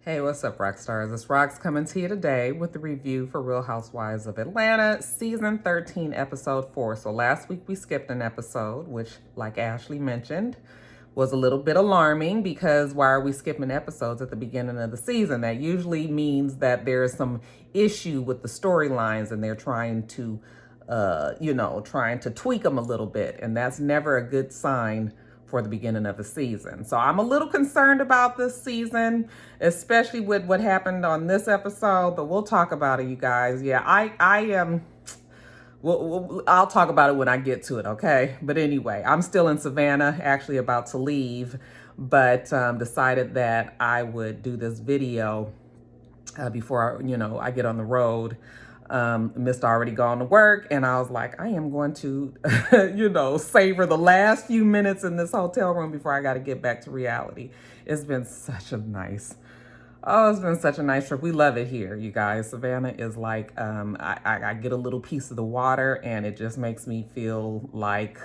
Hey, what's up, rock stars? It's Rox coming to you today with the review for Real Housewives of Atlanta, Season 13, Episode 4. So last week we skipped an episode, which, like Ashley mentioned, was a little bit alarming because why are we skipping episodes at the beginning of the season? That usually means that there's some issue with the storylines and they're trying to, trying to tweak them a little bit. And that's never a good sign for the beginning of the season. So I'm a little concerned about this season, especially with what happened on this episode, but we'll talk about it, you guys. Yeah, I am. I'll talk about it when I get to it, okay? But anyway, I'm still in Savannah, actually about to leave, but decided that I would do this video before I get on the road. Mr. already gone to work, and I was like, I am going to, savor the last few minutes in this hotel room before I got to get back to reality. It's been such a nice trip. We love it here, you guys. Savannah is like, I get a little piece of the water, and it just makes me feel like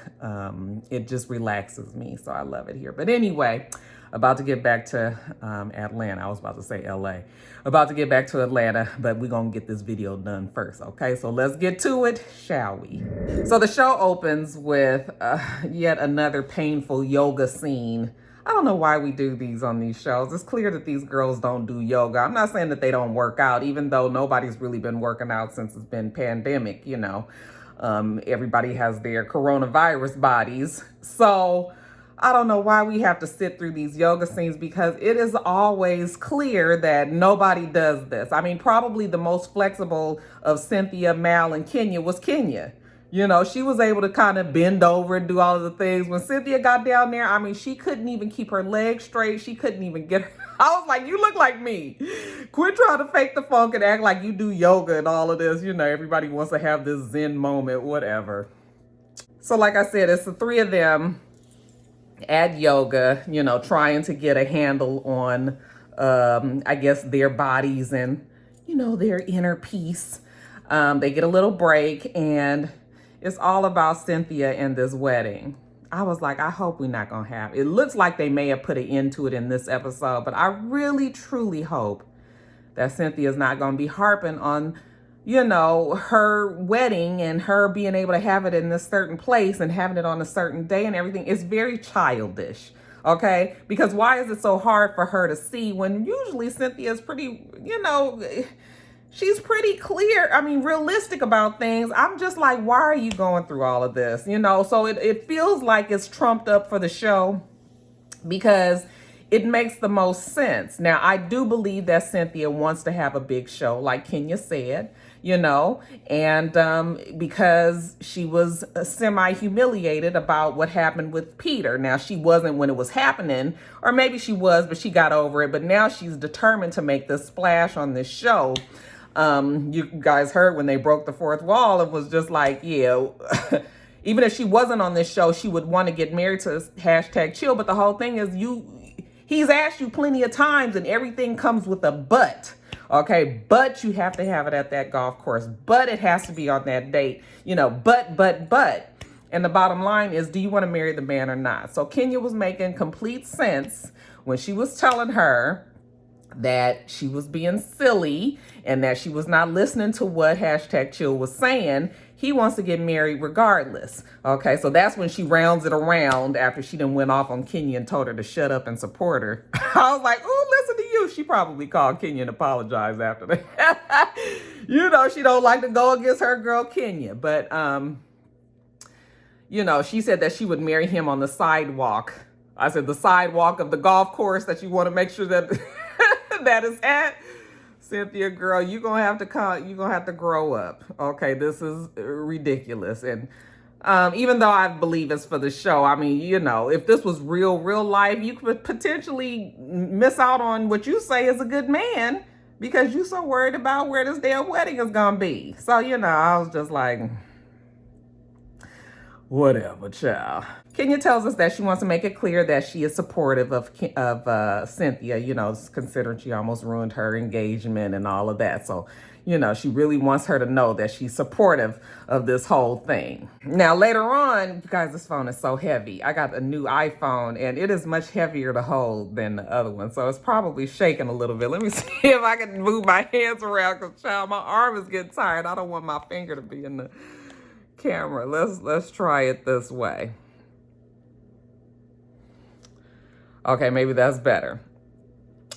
it just relaxes me. So I love it here. But anyway, about to get back to Atlanta. I was about to say LA. About to get back to Atlanta, but we're going to get this video done first, okay? So let's get to it, shall we? So the show opens with yet another painful yoga scene. I don't know why we do these on these shows. It's clear that these girls don't do yoga. I'm not saying that they don't work out, even though nobody's really been working out since it's been pandemic, Everybody has their coronavirus bodies. So I don't know why we have to sit through these yoga scenes because it is always clear that nobody does this. I mean, probably the most flexible of Cynthia, Mal, and Kenya was Kenya. She was able to kind of bend over and do all of the things. When Cynthia got down there, I mean, she couldn't even keep her legs straight. She couldn't even get her. I was like, you look like me. Quit trying to fake the funk and act like you do yoga and all of this. Everybody wants to have this Zen moment, whatever. So like I said, it's the three of them at yoga, trying to get a handle on, I guess, their bodies and, their inner peace. They get a little break, and it's all about Cynthia and this wedding. I was like, I hope we're not going to have, it looks like they may have put an end to it in this episode, but I really, truly hope that Cynthia's not going to be harping on, her wedding and her being able to have it in this certain place and having it on a certain day and everything. Is very childish, okay? Because why is it so hard for her to see when usually Cynthia's pretty, she's pretty clear, realistic about things. I'm just like, why are you going through all of this? So it feels like it's trumped up for the show because it makes the most sense. Now, I do believe that Cynthia wants to have a big show, like Kenya said, and because she was semi-humiliated about what happened with Peter. Now, she wasn't when it was happening, or maybe she was, but she got over it. But now she's determined to make this splash on this show. You guys heard when they broke the fourth wall, it was just like, yeah, even if she wasn't on this show, she would want to get married to #chill. But the whole thing is he's asked you plenty of times and everything comes with a but. Okay, but you have to have it at that golf course. But it has to be on that date. But. And the bottom line is, do you want to marry the man or not? So Kenya was making complete sense when she was telling her that she was being silly and that she was not listening to what #chill was saying. He wants to get married regardless. Okay, so that's when she rounds it around after she done went off on Kenya and told her to shut up and support her. I was like, oh, listen to you. She probably called Kenya and apologized after that. She don't like to go against her girl Kenya. But, she said that she would marry him on the sidewalk. I said, the sidewalk of the golf course that you want to make sure that that is at. Cynthia, girl, you're going to have to grow up. Okay, this is ridiculous. And even though I believe it's for the show, if this was real life, you could potentially miss out on what you say is a good man because you're so worried about where this damn wedding is going to be. So, I was just like, Whatever, child. Kenya tells us that she wants to make it clear that she is supportive of Cynthia, you know, considering she almost ruined her engagement and all of that. So, you know, she really wants her to know that she's supportive of this whole thing. Now, later on, you guys, this phone is so heavy. I got a new iPhone, and it is much heavier to hold than the other one. So it's probably shaking a little bit. Let me see if I can move my hands around, because, child, my arm is getting tired. I don't want my finger to be in the camera. Let's try it this way. Okay, maybe that's better.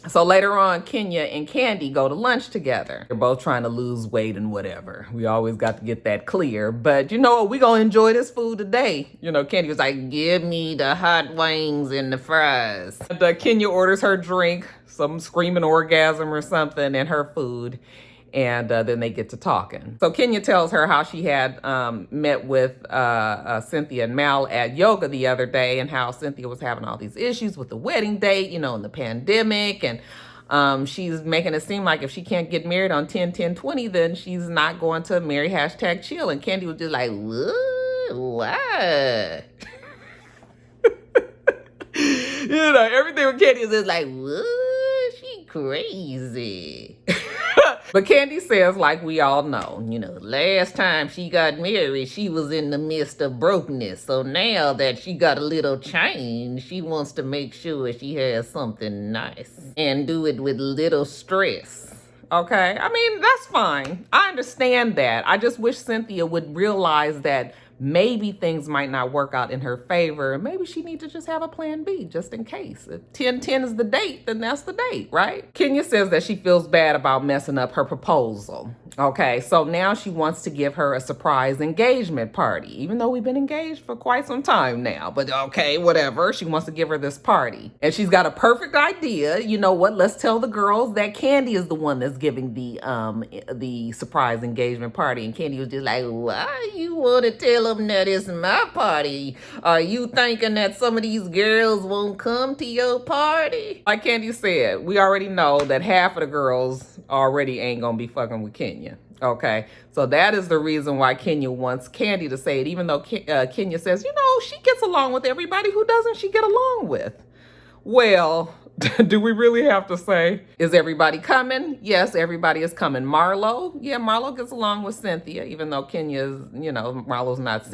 So later on, Kenya and Candy go to lunch together. They're both trying to lose weight and whatever. We always got to get that clear. But you know what? We're going to enjoy this food today. You know, Candy was like, give me the hot wings and the fries. And, Kenya orders her drink, some screaming orgasm or something, and her food. And then they get to talking. So Kenya tells her how she had met with Cynthia and Mal at yoga the other day, and how Cynthia was having all these issues with the wedding date, you know, and the pandemic. And she's making it seem like if she can't get married on 10/10/20, then she's not going to marry #chill. And Candy was just like, what? You know, everything with Candy is just like, what? She crazy. But Candy says, like we all know, you know, last time she got married, she was in the midst of brokenness. So now that she got a little change, she wants to make sure she has something nice and do it with little stress. Okay, I mean, that's fine. I understand that. I just wish Cynthia would realize that maybe things might not work out in her favor. Maybe she needs to just have a plan B just in case. If 10/10 is the date, then that's the date, right? Kenya says that she feels bad about messing up her proposal. Okay, so now she wants to give her a surprise engagement party, even though we've been engaged for quite some time now. But okay, whatever. She wants to give her this party. And she's got a perfect idea. You know what? Let's tell the girls that Candy is the one that's giving the surprise engagement party. And Candy was just like, why you want to tell them that it's my party? Are you thinking that some of these girls won't come to your party? Like Candy said, we already know that half of the girls already ain't gonna be fucking with Kenya. Okay, so that is the reason why Kenya wants Candy to say it, even though Kenya says, you know, she gets along with everybody. Who doesn't she get along with? Well, do we really have to say, is everybody coming? Yes, everybody is coming. Marlo, yeah, Marlo gets along with Cynthia, even though Kenya's, you know, Marlo's not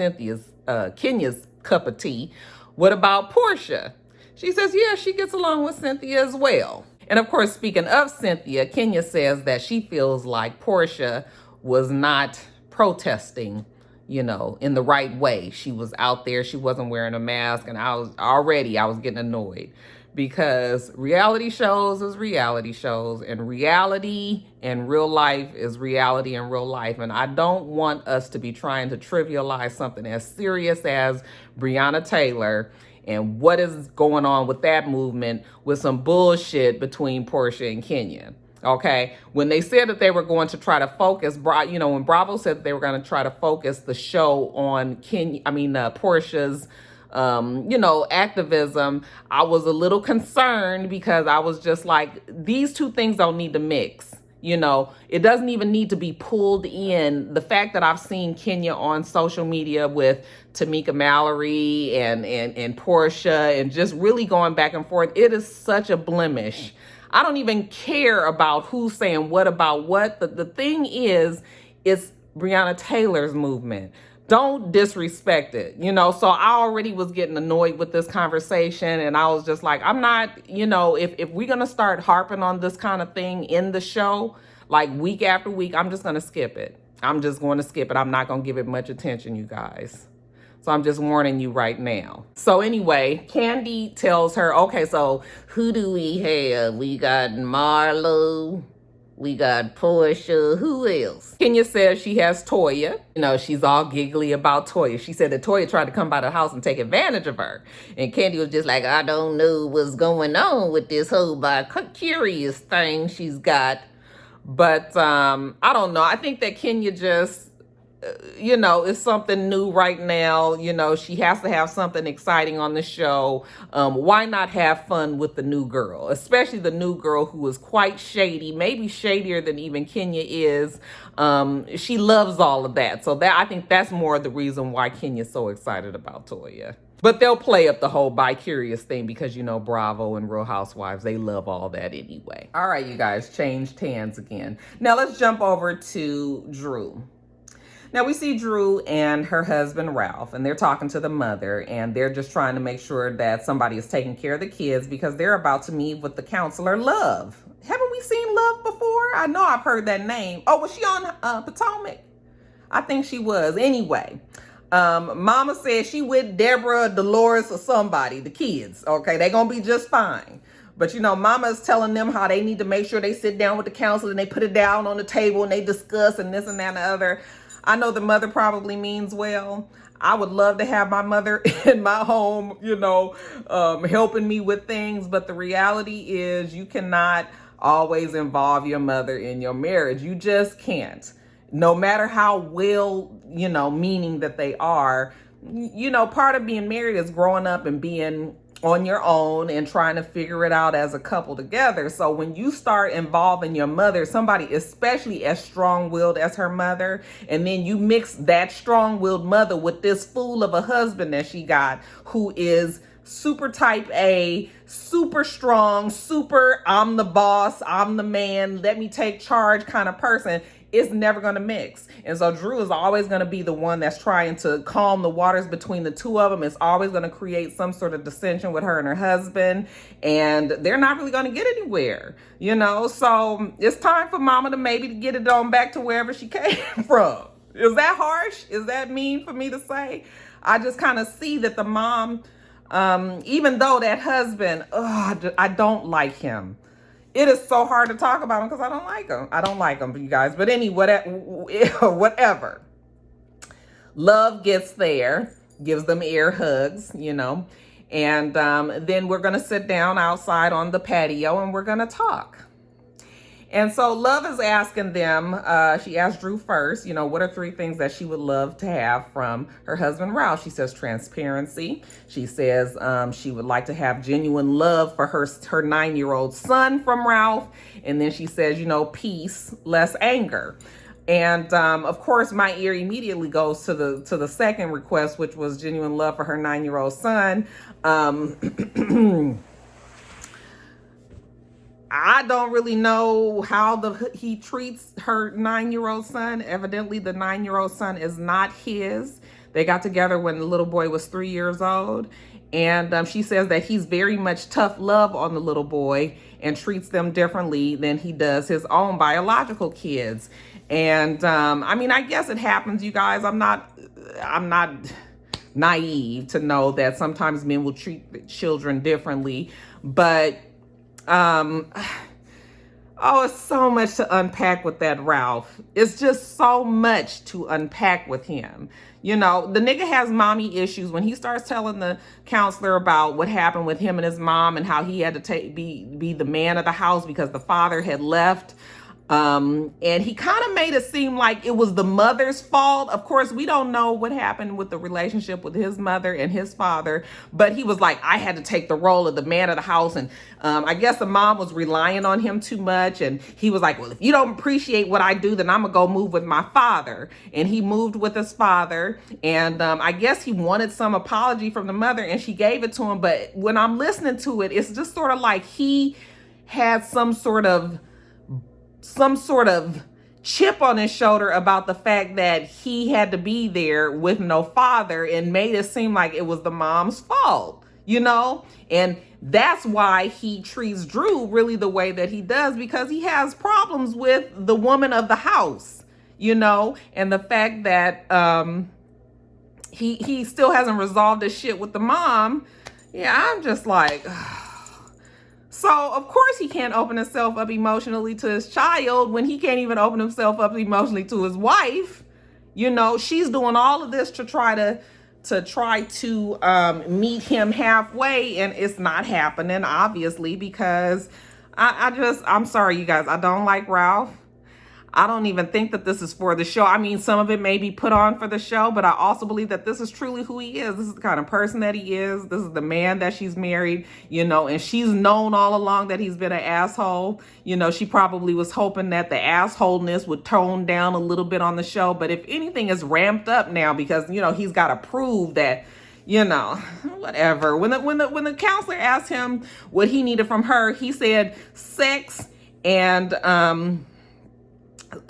Kenya's cup of tea. What about Porsha? She says, yeah, she gets along with Cynthia as well. And of course, speaking of Cynthia, Kenya says that she feels like Porsha was not protesting, you know, in the right way. She was out there, she wasn't wearing a mask, and I was getting annoyed, because reality shows is reality shows, and reality and real life is reality and real life. And I don't want us to be trying to trivialize something as serious as Breonna Taylor and what is going on with that movement with some bullshit between Porsha and Kenya. Okay, when they said that they were going to try to focus, you know, when Bravo said that they were going to try to focus the show on Porsha's, you know, activism, I was a little concerned, because I was just like, these two things don't need to mix. You know, it doesn't even need to be pulled in. The fact that I've seen Kenya on social media with Tamika Mallory and Porsha, and just really going back and forth, it is such a blemish. I don't even care about who's saying what about what. The thing is, it's Breonna Taylor's movement. Don't disrespect it, you know? So I already was getting annoyed with this conversation, and I was just like, I'm not, you know, if we're going to start harping on this kind of thing in the show, like week after week, I'm just going to skip it. I'm just going to skip it. I'm not going to give it much attention, you guys. So I'm just warning you right now. So anyway, Candy tells her, okay, so who do we have? We got Marlo. We got Porsha. Who else? Kenya says she has Toya. You know, she's all giggly about Toya. She said that Toya tried to come by the house and take advantage of her. And Candy was just like, I don't know what's going on with this whole bi-curious thing she's got. But I don't know. I think that Kenya just it's something new right now. She has to have something exciting on the show. Why not have fun with the new girl, especially the new girl who is quite shady, maybe shadier than even Kenya is. She loves all of that. So I think that's more the reason why Kenya's so excited about Toya. But they'll play up the whole bi-curious thing because, Bravo and Real Housewives, they love all that anyway. All right, you guys, changed hands again. Now let's jump over to Drew. Now we see Drew and her husband, Ralph, and they're talking to the mother, and they're just trying to make sure that somebody is taking care of the kids because they're about to meet with the counselor, Love. Haven't we seen Love before? I know I've heard that name. Oh, was she on Potomac? I think she was. Anyway. Mama said she with Deborah, Dolores, or somebody, the kids. Okay, they're gonna be just fine. But Mama is telling them how they need to make sure they sit down with the counselor and they put it down on the table and they discuss and this and that and the other. I know the mother probably means well. I would love to have my mother in my home, helping me with things. But the reality is you cannot always involve your mother in your marriage. You just can't. No matter how well, meaning that they are, part of being married is growing up and being on your own and trying to figure it out as a couple together. So when you start involving your mother, somebody especially as strong-willed as her mother, and then you mix that strong-willed mother with this fool of a husband that she got who is super type A, super strong, super I'm the boss, I'm the man, let me take charge kind of person, it's never going to mix. And so Drew is always going to be the one that's trying to calm the waters between the two of them. It's always going to create some sort of dissension with her and her husband. And they're not really going to get anywhere, So it's time for Mama to maybe get it on back to wherever she came from. Is that harsh? Is that mean for me to say? I just kind of see that the mom, even though that husband, I don't like him. It is so hard to talk about him because I don't like him. I don't like him, you guys. But whatever. Love gets there, gives them air hugs, And then we're going to sit down outside on the patio and we're going to talk. And so Love is asking them, she asked Drew first, what are 3 things that she would love to have from her husband, Ralph? She says transparency. She says she would like to have genuine love for her 9-year-old son from Ralph. And then she says, peace, less anger. And of course, my ear immediately goes to the second request, which was genuine love for her 9-year-old son. I don't really know how he treats her 9-year-old son. Evidently, the 9-year-old son is not his. They got together when the little boy was 3 years old. And she says that he's very much tough love on the little boy and treats them differently than he does his own biological kids. And I guess it happens, you guys. I'm not naive to know that sometimes men will treat children differently. But it's so much to unpack with that Ralph. It's just so much to unpack with him. The nigga has mommy issues. When he starts telling the counselor about what happened with him and his mom and how he had to be the man of the house because the father had left. And he kind of made it seem like it was the mother's fault. Of course, we don't know what happened with the relationship with his mother and his father, but he was like, I had to take the role of the man of the house. And I guess the mom was relying on him too much. And he was like, well, if you don't appreciate what I do, then I'm gonna go move with my father. And he moved with his father. And I guess he wanted some apology from the mother and she gave it to him. But when I'm listening to it, it's just sort of like he had some sort of chip on his shoulder about the fact that he had to be there with no father and made it seem like it was the mom's fault, and that's why he treats Drew really the way that he does, because he has problems with the woman of the house, and the fact that he still hasn't resolved his shit with the mom. Yeah, I'm just like, so, of course, he can't open himself up emotionally to his child when he can't even open himself up emotionally to his wife. She's doing all of this to try to meet him halfway, and it's not happening, obviously, because I'm sorry, you guys. I don't like Ralph. I don't even think that this is for the show. I mean, some of it may be put on for the show, but I also believe that this is truly who he is. This is the kind of person that he is. This is the man that she's married, you know, and she's known all along that he's been an asshole. You know, she probably was hoping that the assholeness would tone down a little bit on the show. But if anything, is ramped up now because, you know, he's got to prove that, you know, whatever. When the counselor asked him what he needed from her, he said sex and,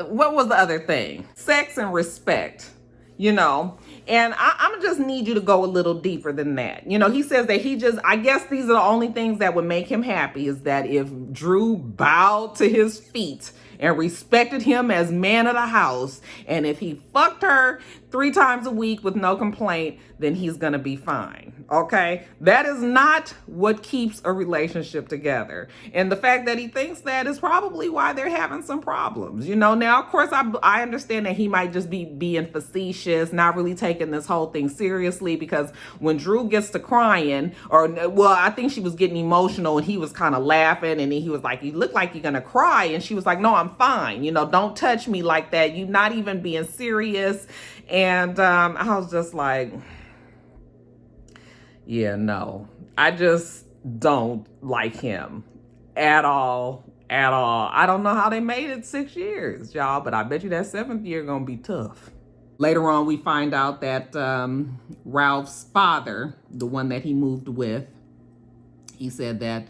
what was the other thing? Sex and respect, you know. And I'm just need you to go a little deeper than that. You know, he says that I guess these are the only things that would make him happy is that if Drew bowed to his feet and respected him as man of the house, and if he fucked her 3 times a week with no complaint, then he's gonna be fine, okay? That is not what keeps a relationship together. And the fact that he thinks that is probably why they're having some problems, you know? Now, of course, I understand that he might just be being facetious, not really taking this whole thing seriously, because when Drew gets to crying, I think she was getting emotional, and he was kind of laughing, and he was like, you look like you're gonna cry, and she was like, no, I'm fine, you know, don't touch me like that, you're not even being serious. And I was just like, yeah, no, I just don't like him at all. I don't know how they made it 6 years, y'all, but I bet you that 7th year gonna be tough. Later on, we find out that Ralph's father, the one that he moved with, he said that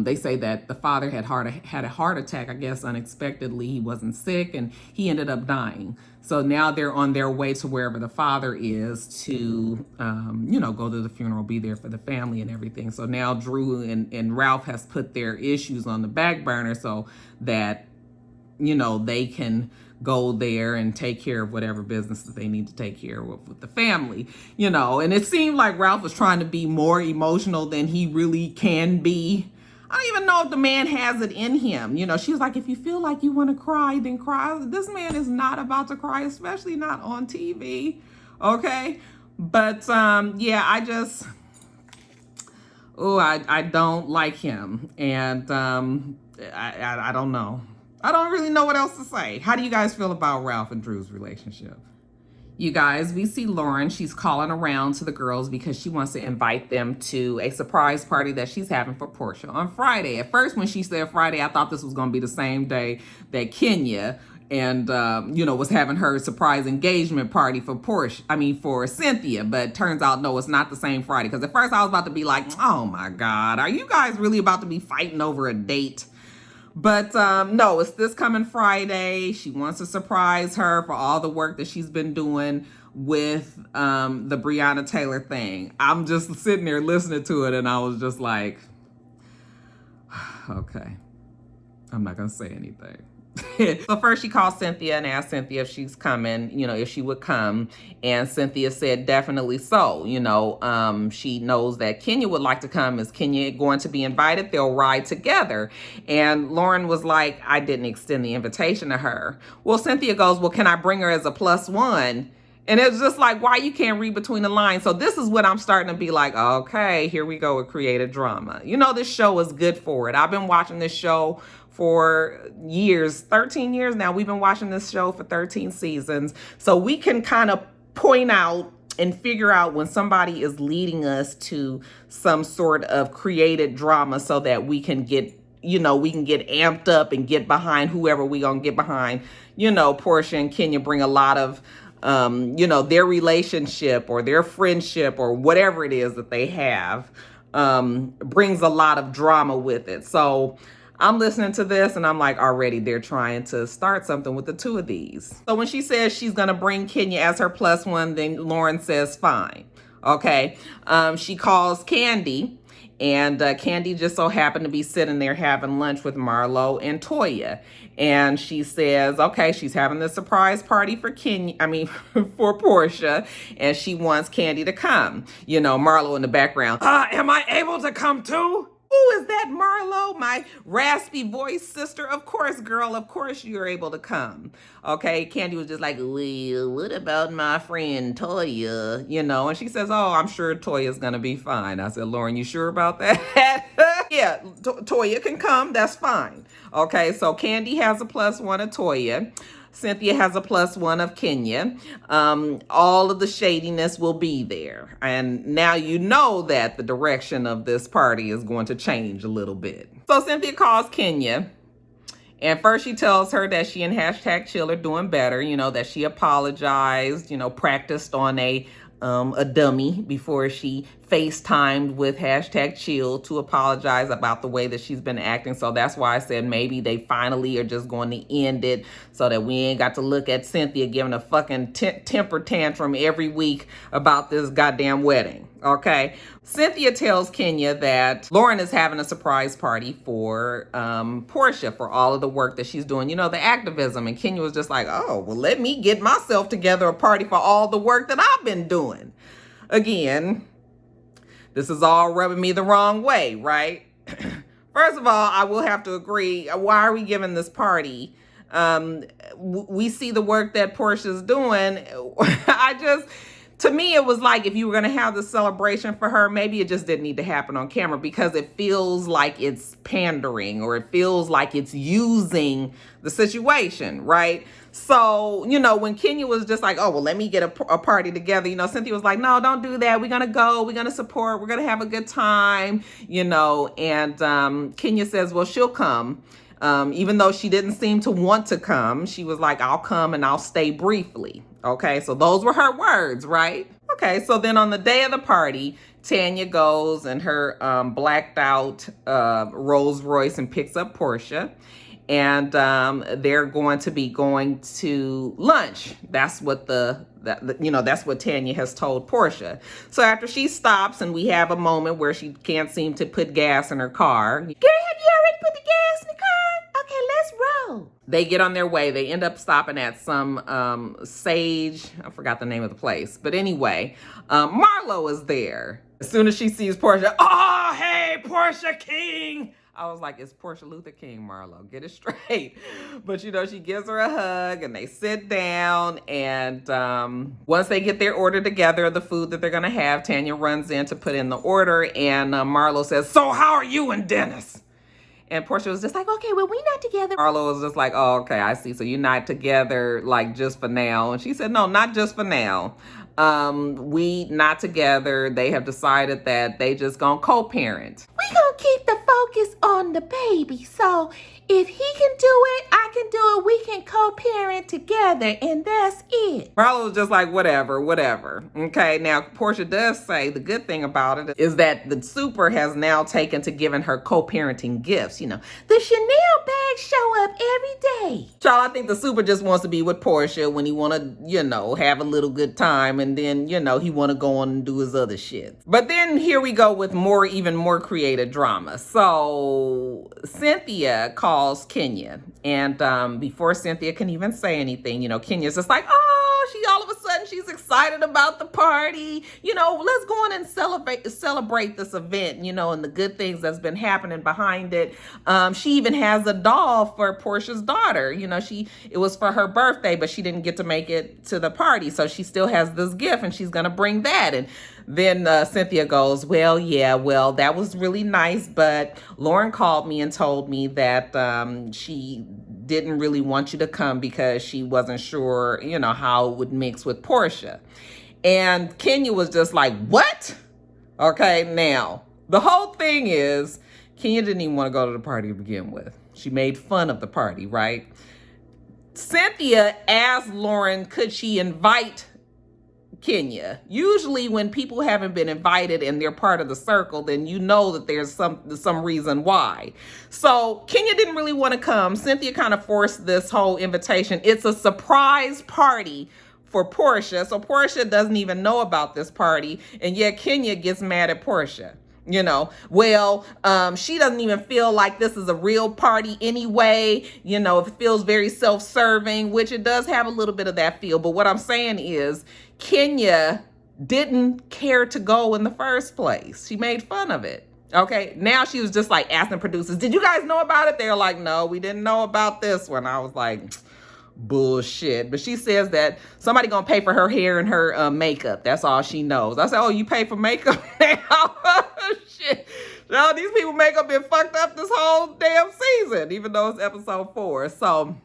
they say that the father had a heart attack, I guess, unexpectedly. He wasn't sick, and he ended up dying. So now they're on their way to wherever the father is to, you know, go to the funeral, be there for the family and everything. So now Drew and Ralph has put their issues on the back burner so that, you know, they can go there and take care of whatever business that they need to take care of with the family, you know. And it seemed like Ralph was trying to be more emotional than he really can be. I don't even know if the man has it in him. You know, she was like, if you feel like you want to cry, then cry. This man is not about to cry, especially not on TV, okay? But, yeah, I don't like him. And I don't know. I don't really know what else to say. How do you guys feel about Ralph and Drew's relationship? You guys, we see Lauren. She's calling around to the girls because she wants to invite them to a surprise party that she's having for Porsha on Friday. At first, when she said Friday, I thought this was going to be the same day that Kenya and, you know, was having her surprise engagement party for for Cynthia. But turns out, no, it's not the same Friday. Because at first I was about to be like, oh my God, are you guys really about to be fighting over a date? But no, it's this coming Friday. She wants to surprise her for all the work that she's been doing with the Breonna Taylor thing. I'm just sitting there listening to it, and I was just like, okay, I'm not going to say anything. So first she called Cynthia and asked Cynthia if she's coming, you know, if she would come. And Cynthia said definitely so. You know, she knows that Kenya would like to come. Is Kenya going to be invited? They'll ride together. And Lauren was like, I didn't extend the invitation to her. Well, Cynthia goes, well, can I bring her as a +1? And it's just like, why you can't read between the lines? So this is what I'm starting to be like, okay, here we go with creative drama. You know, this show is good for it. I've been watching this show for years, 13 years now. We've been watching this show for 13 seasons. So we can kind of point out and figure out when somebody is leading us to some sort of created drama so that we can get, you know, we can get amped up and get behind whoever we gonna get behind. You know, Porsha and Kenya bring a lot of, you know, their relationship or their friendship or whatever it is that they have brings a lot of drama with it. So I'm listening to this and I'm like, already they're trying to start something with the two of these. So when she says she's going to bring Kenya as her +1, then Lauren says, fine. Okay. She calls Candy, and Candy just so happened to be sitting there having lunch with Marlo and Toya. And she says, okay, she's having this surprise party for for Porsha, and she wants Candy to come. You know, Marlo in the background. Am I able to come too? Who is that, Marlo? My raspy voice sister? Of course, girl. Of course you're able to come. Okay. Candy was just like, well, what about my friend Toya? You know, and she says, oh, I'm sure Toya's going to be fine. I said, Lauren, you sure about that? Yeah, Toya can come. That's fine. Okay, so Candy has a +1 of Toya. Cynthia has a +1 of Kenya. All of the shadiness will be there. And now you know that the direction of this party is going to change a little bit. So Cynthia calls Kenya. And first she tells her that she and #chill are doing better, that she apologized, practiced on a dummy before she FaceTimed with #chill to apologize about the way that she's been acting. So that's why I said maybe they finally are just going to end it so that we ain't got to look at Cynthia giving a fucking temper tantrum every week about this goddamn wedding. Okay. Cynthia tells Kenya that Lauren is having a surprise party for Porsha for all of the work that she's doing, the activism. And Kenya was just like, oh, well, let me get myself together a party for all the work that I've been doing. Again, this is all rubbing me the wrong way, right? First of all, I will have to agree. Why are we giving this party? We see the work that Porsha's doing. To me, it was like if you were going to have this celebration for her, maybe it just didn't need to happen on camera because it feels like it's pandering or it feels like it's using the situation, right? So, when Kenya was just like, oh, well, let me get a party together, Cynthia was like, no, don't do that. We're going to go. We're going to support. We're going to have a good time, and Kenya says, well, she'll come. Even though she didn't seem to want to come, she was like, I'll come and I'll stay briefly. Okay, so those were her words, right? Okay, so then on the day of the party, Tanya goes in her blacked out Rolls Royce and picks up Porsha. And they're going to be going to lunch. That's what that's what Tanya has told Porsha. So after she stops and we have a moment where she can't seem to put gas in her car. Girl, have you already put the gas in the car? Okay, let's roll. They get on their way. They end up stopping at some Sage. I forgot the name of the place. But anyway, Marlo is there. As soon as she sees Porsha, oh, hey, Porsha King. I was like, it's Porsha Luther King, Marlo. Get it straight. But, she gives her a hug and they sit down. And once they get their order together, the food that they're going to have, Tanya runs in to put in the order. And Marlo says, so how are you and Dennis? And Porsha was just like, okay, well, we not together. Marlo was just like, oh, okay, I see. So you're not together, like, just for now. And she said, no, not just for now. We not together. They have decided that they just gonna co-parent. We gonna keep the focus on the baby. So if he can do it, I can do it. We can co-parent together, and that's it. Marlo was just like, whatever. Okay, now Porsha does say the good thing about it is that the super has now taken to giving her co-parenting gifts. The Chanel bags show up every day. Child, I think the super just wants to be with Porsha when he want to, have a little good time, and then, he want to go on and do his other shit. But then here we go with even more creative drama. So Cynthia calls Kenya, and before Cynthia can even say anything, Kenya's just like, oh, she all of a sudden she's excited about the party. Let's go on and celebrate this event, and the good things that's been happening behind it. She even has a doll for Porsha's daughter. It was for her birthday, but she didn't get to make it to the party, so she still has this gift, and she's gonna bring that. And then Cynthia goes, well, that was really nice, but Lauren called me and told me that she didn't really want you to come because she wasn't sure, how it would mix with Porsha. And Kenya was just like, what? Okay, now, the whole thing is, Kenya didn't even want to go to the party to begin with. She made fun of the party, right? Cynthia asked Lauren, could she invite Kenya? Usually when people haven't been invited and they're part of the circle, then that there's some reason why. So Kenya didn't really want to come. Cynthia kind of forced this whole invitation. It's a surprise party for Porsha. So Porsha doesn't even know about this party, and yet Kenya gets mad at Porsha. She doesn't even feel like this is a real party anyway. It feels very self-serving, which it does have a little bit of that feel. But what I'm saying is Kenya didn't care to go in the first place. She made fun of it. Okay, now she was just like asking producers, did you guys know about it? They're like, no, we didn't know about this one. I was like, bullshit. But she says that somebody gonna pay for her hair and her makeup. That's all she knows. I said, oh, you pay for makeup now? Shit. No, these people makeup been fucked up this whole damn season, even though it's episode 4. So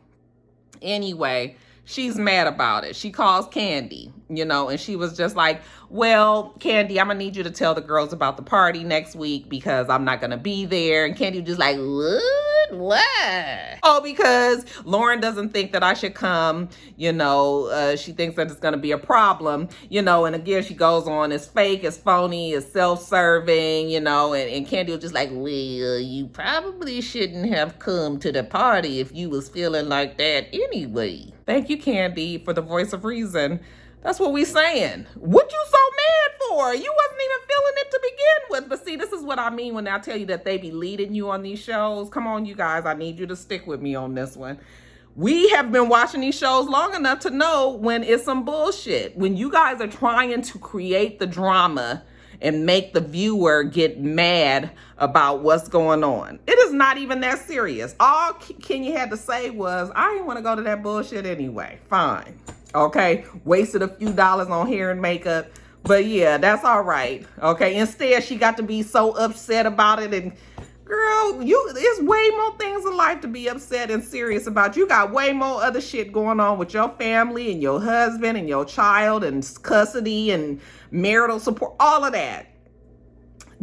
anyway, she's mad about it. She calls Candy, and she was just like, well, Candy, I'm gonna need you to tell the girls about the party next week because I'm not gonna be there. And Candy was just like, what? Oh, because Lauren doesn't think that I should come, she thinks that it's gonna be a problem, and again, she goes on, it's fake, it's phony, it's self-serving, and Candy was just like, well, you probably shouldn't have come to the party if you was feeling like that anyway. Thank you, Candy, for the voice of reason. That's what we saying. What you so mad for? You wasn't even feeling it to begin with. But see, this is what I mean when I tell you that they be leading you on these shows. Come on, you guys. I need you to stick with me on this one. We have been watching these shows long enough to know when it's some bullshit. When you guys are trying to create the drama and make the viewer get mad about what's going on. It is not even that serious. All Kenya had to say was, I didn't want to go to that bullshit anyway. Fine. Okay, wasted a few dollars on hair and makeup, but yeah, that's all right. Okay, instead she got to be so upset about it, and girl, there's way more things in life to be upset and serious about. You got way more other shit going on with your family and your husband and your child and custody and marital support, all of that.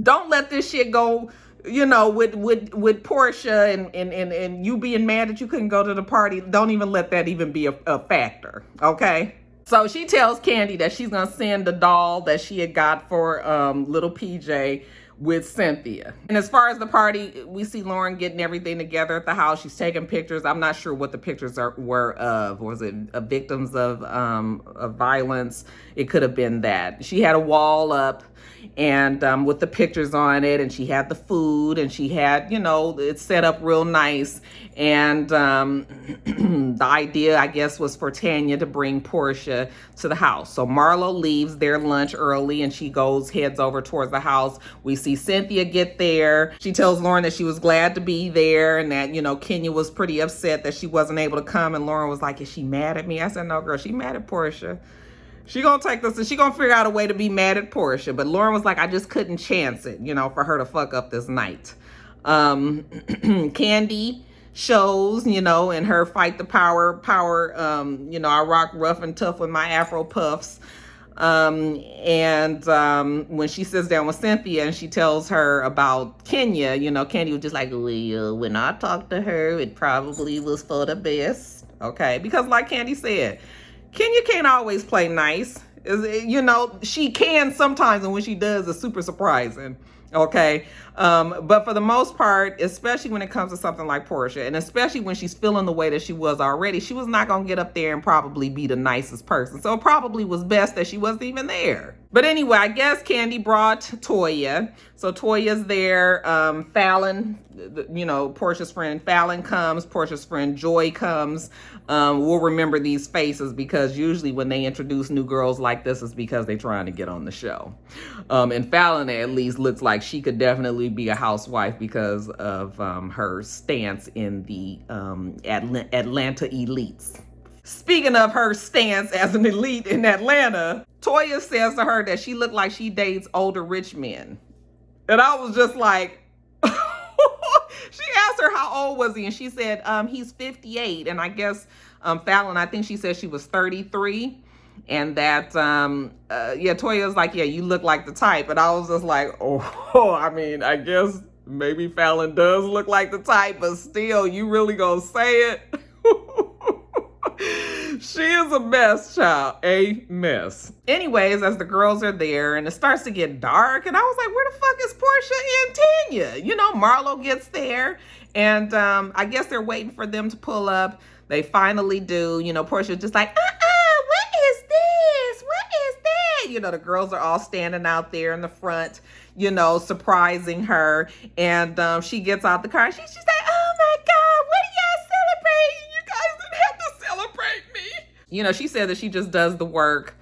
Don't let this shit go, with Porsha and you being mad that you couldn't go to the party. Don't even let that even be a factor, okay? So she tells Candy that she's gonna send the doll that she had got for little PJ with Cynthia. And as far as the party, we see Lauren getting everything together at the house. She's taking pictures. I'm not sure what the pictures were of. Was it victims of violence? It could have been that. She had a wall up and with the pictures on it, and she had the food, and she had, it's set up real nice. And the idea, I guess, was for Tanya to bring Porsha to the house. So Marlo leaves their lunch early, and she heads over towards the house. We see Cynthia get there. She tells Lauren that she was glad to be there, and that, Kenya was pretty upset that she wasn't able to come. And Lauren was like, is she mad at me? I said, no, girl, she mad at Porsha. She gonna take this and she gonna figure out a way to be mad at Porsha. But Lauren was like, I just couldn't chance it, for her to fuck up this night. Candy shows, in her fight the power, I rock rough and tough with my Afro puffs. When she sits down with Cynthia and she tells her about Kenya, Candy was just like, well, when I talked to her, it probably was for the best. Okay, because like Candy said, Kenya can't always play nice. She can sometimes, and when she does, it's super surprising. Okay. But for the most part, especially when it comes to something like Porsha, and especially when she's feeling the way that she was already, she was not going to get up there and probably be the nicest person. So it probably was best that she wasn't even there. But anyway, I guess Candy brought Toya. So Toya's there. Fallon, Porsha's friend Fallon comes. Porsha's friend Joy comes. We'll remember these faces because usually when they introduce new girls like this, it's because they're trying to get on the show. And Fallon at least looks like she could definitely be a housewife because of her stance in the Atlanta elites. Speaking of her stance as an elite in Atlanta, Toya says to her that she looked like she dates older rich men. And I was just like, she asked her how old was he, and she said he's 58. And I guess Fallon, I think she said she was 33. And that, Toya was like, yeah, you look like the type. And I was just like, I guess maybe Fallon does look like the type, but still, you really gonna say it? She is a mess, child. A mess. Anyways, as the girls are there and it starts to get dark, and I was like, where the fuck is Porsha and Tanya? Marlo gets there, and I guess they're waiting for them to pull up. They finally do. Porsha's just like, what is this? What is that? The girls are all standing out there in the front, surprising her. And she gets out the car and she's just like, oh my God, what are y'all celebrating? You guys didn't have to celebrate me. She said that she just does the work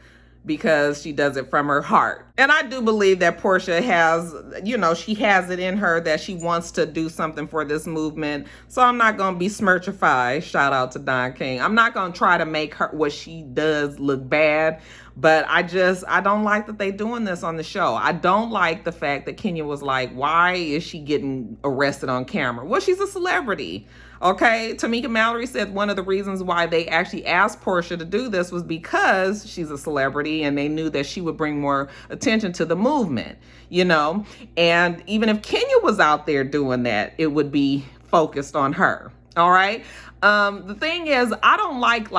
because she does it from her heart. And I do believe that Porsha has, she has it in her that she wants to do something for this movement. So I'm not going to be smirchified. Shout out to Don King. I'm not going to try to make her what she does look bad. But I don't like that they doing this on the show. I don't like the fact that Kenya was like, why is she getting arrested on camera? Well, she's a celebrity. Okay, Tamika Mallory said one of the reasons why they actually asked Porsha to do this was because she's a celebrity and they knew that she would bring more attention to the movement, you know? And even if Kenya was out there doing that, it would be focused on her. All right. The thing is, I don't like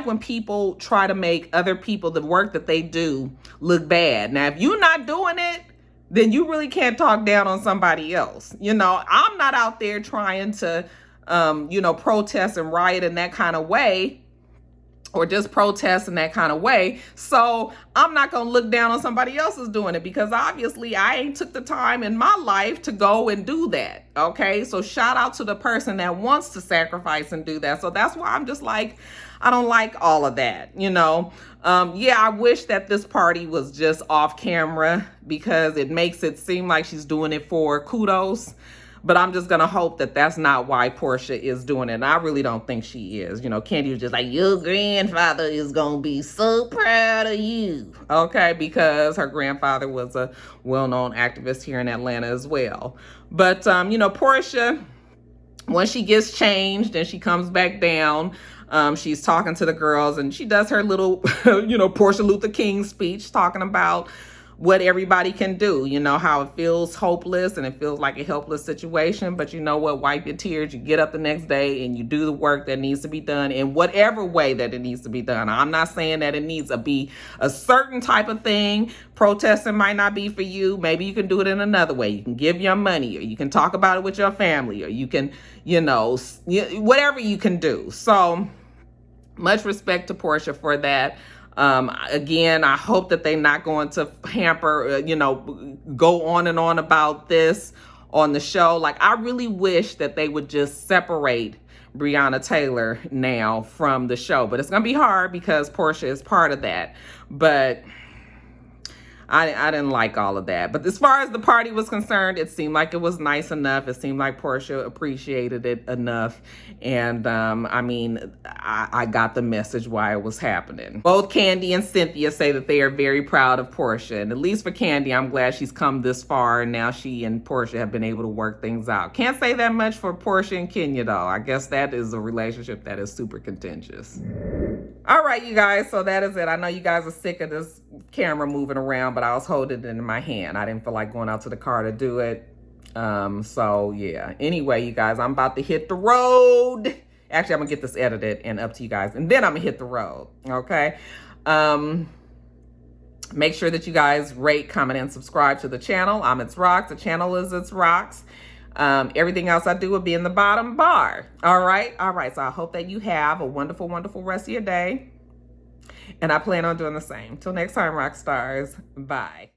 when people try to make other people, the work that they do, look bad. Now, if you're not doing it, then you really can't talk down on somebody else. You know, I'm not out there trying to, protest and riot in that kind of way, or just protest in that kind of way. So I'm not going to look down on somebody else who's doing it, because obviously I ain't took the time in my life to go and do that. Okay. So shout out to the person that wants to sacrifice and do that. So that's why I'm just like, I don't like all of that, you know? Yeah, I wish that this party was just off camera, because it makes it seem like she's doing it for kudos. But I'm just going to hope that that's not why Porsha is doing it. And I really don't think she is. You know, Candy was just like, your grandfather is going to be so proud of you. Okay, because her grandfather was a well-known activist here in Atlanta as well. But, Porsha, once she gets changed and she comes back down, she's talking to the girls and she does her little, Porsha Luther King speech talking about what everybody can do, how it feels hopeless and it feels like a helpless situation. But you know what? Wipe your tears. You get up the next day and you do the work that needs to be done in whatever way that it needs to be done. I'm not saying that it needs to be a certain type of thing. Protesting might not be for you. Maybe you can do it in another way. You can give your money, or you can talk about it with your family, or you can, whatever you can do. So much respect to Porsha for that. Again, I hope that they're not going to hamper, go on and on about this on the show. Like, I really wish that they would just separate Breonna Taylor now from the show, but it's going to be hard because Porsha is part of that. But I didn't like all of that. But as far as the party was concerned, it seemed like it was nice enough. It seemed like Porsha appreciated it enough. And I got the message why it was happening. Both Candy and Cynthia say that they are very proud of Porsha. And at least for Candy, I'm glad she's come this far. And now she and Porsha have been able to work things out. Can't say that much for Porsha and Kenya, though. I guess that is a relationship that is super contentious. All right, you guys. So that is it. I know you guys are sick of this camera moving around, but I was holding it in my hand. I didn't feel like going out to the car to do it. So yeah. Anyway, you guys, I'm about to hit the road. Actually, I'm gonna get this edited and up to you guys, and then I'm gonna hit the road. Okay. Make sure that you guys rate, comment, and subscribe to the channel. I'm itsrox. The channel is itsrox. Everything else I do will be in the bottom bar. All right. So I hope that you have a wonderful, wonderful rest of your day. And I plan on doing the same. Till next time, rock stars. Bye.